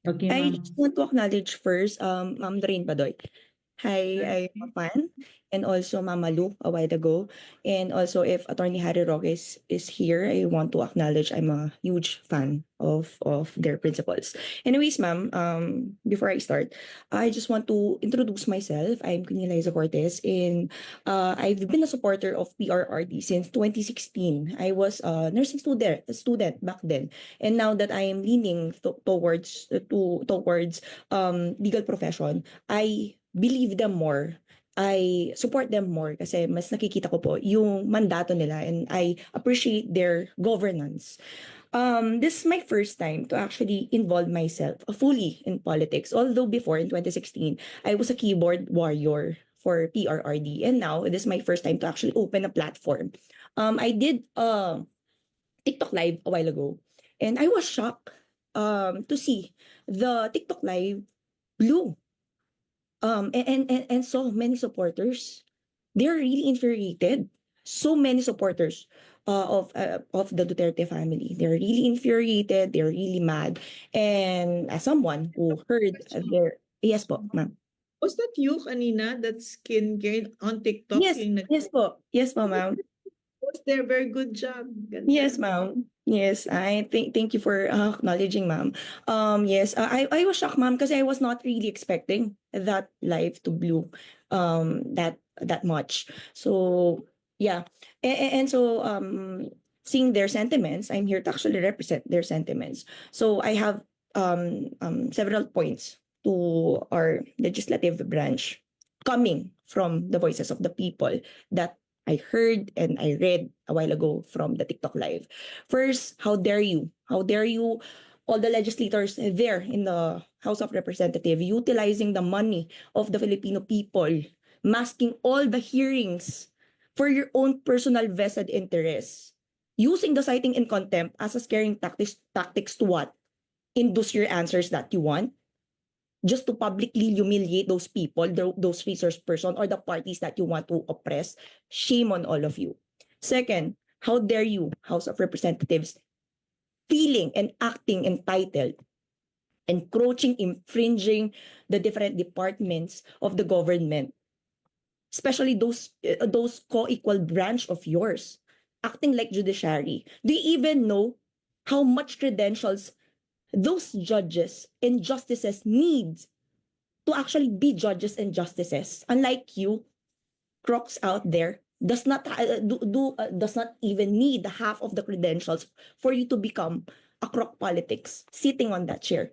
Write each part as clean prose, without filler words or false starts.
Okay, I ma'am. just want to acknowledge first, Ma'am Lorraine Badoy. Hi, I'm a fan, and also Mama Lu a while ago. And also, if Attorney Harry Roques is here, I want to acknowledge I'm a huge fan of their principles. Anyways, ma'am, before I start, I just want to introduce myself. I'm Queen Eliza Cortez, and I've been a supporter of PRRD since 2016. I was a nursing student back then, and now that I am leaning towards legal profession, I believe them more. I support them more kasi mas nakikita ko po yung mandato nila, and I appreciate their governance. This is my first time to actually involve myself fully in politics. Although before in 2016, I was a keyboard warrior for PRRD, and now this is my first time to actually open a platform. I did TikTok live a while ago, and I was shocked to see the TikTok live blew, and so many supporters. They're really infuriated. So many supporters of the Duterte family. They're really infuriated. They're really mad. And as someone who heard their, yes po, ma'am. Was that you kanina, that skincare on TikTok Yes, yung yes po. Yes po, ma'am. was there, very good job. Yes, Ganda. ma'am. Yes, I thank you for acknowledging, ma'am. Yes, I was shocked, ma'am, because I was not really expecting that live to blow that much. So yeah, and so seeing their sentiments, I'm here to actually represent their sentiments. So I have several points to our legislative branch coming from the voices of the people that I heard and I read a while ago from the TikTok live. First, how dare you? How dare you, all the legislators there in the House of Representatives, utilizing the money of the Filipino people, masking all the hearings for your own personal vested interests, using the citing in contempt as a scaring tactics to what? Induce your answers that you want, just to publicly humiliate those people, those resource person or the parties that you want to oppress. Shame on all of you. Second, how dare you, House of Representatives, feeling and acting entitled, encroaching, infringing the different departments of the government, especially those co-equal branch of yours, acting like judiciary. Do you even know how much credentials those judges and justices need to actually be judges and justices? Unlike you, crocs out there does not even need half of the credentials for you to become a croc politics sitting on that chair.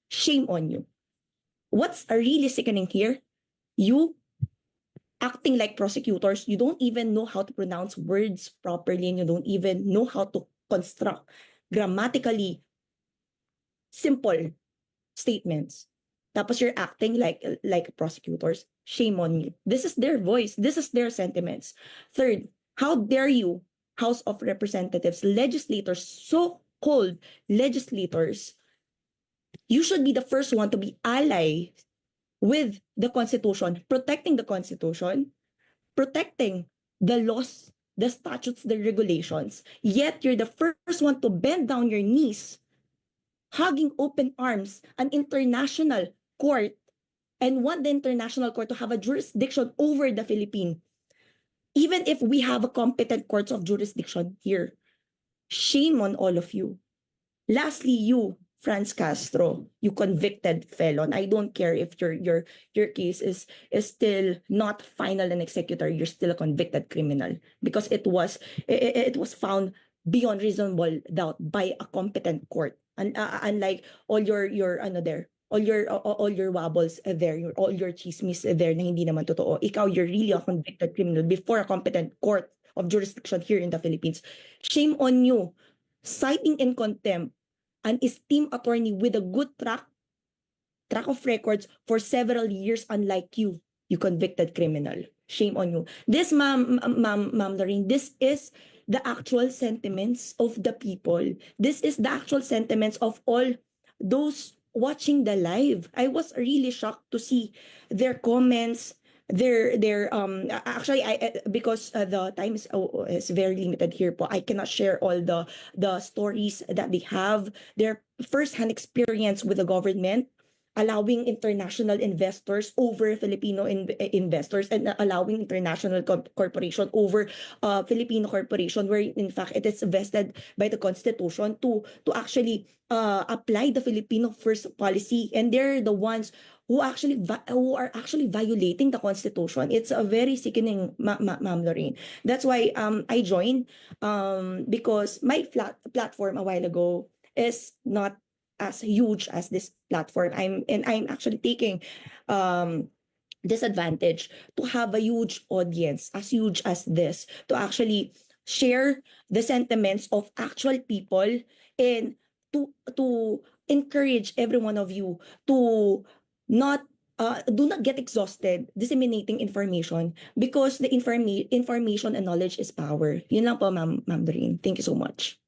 Shame on you. What's really sickening here? You acting like prosecutors, you don't even know how to pronounce words properly, and you don't even know how to construct grammatically simple statements. Tapos you're acting like prosecutors. Shame on you. This is their voice. This is their sentiments. Third, how dare you, House of Representatives, legislators, so-called legislators, you should be the first one to be ally with the Constitution, protecting the Constitution, protecting the laws, the statutes, the regulations. Yet you're the first one to bend down your knees, hugging open arms an international court, and want the international court to have a jurisdiction over the Philippines, even if we have a competent courts of jurisdiction here. Shame on all of you. Lastly, you, Franz Castro, you convicted felon. I don't care if your case is still not final and executory. You're still a convicted criminal because it was found beyond reasonable doubt by a competent court. And unlike all your ano there, all your wobbles there, all your chismis there na hindi naman totoo. Ikaw, you're really a convicted criminal before a competent court of jurisdiction here in the Philippines. Shame on you. Citing in contempt an esteemed attorney with a good track of records for several years, unlike you convicted criminal. Shame on you. This, ma'am Lorraine, this is the actual sentiments of the people. This is the actual sentiments of all those watching the live. I was really shocked to see their comments, actually because the time is very limited here po, I cannot share all the stories that they have, their first-hand experience with the government, allowing international investors over Filipino investors, and allowing international corporation over Filipino corporation, where in fact it is vested by the constitution to actually apply the Filipino first policy, and they're the ones who are actually violating the constitution. It's a very sickening, Ma'am Lorraine. That's why I joined, because my platform a while ago is not as huge as this platform. I'm actually taking disadvantage to have a huge audience as huge as this, to actually share the sentiments of actual people, and to encourage every one of you to not do not get exhausted disseminating information, because the information and knowledge is power. Yun lang po, Ma'am Doreen. Thank you so much.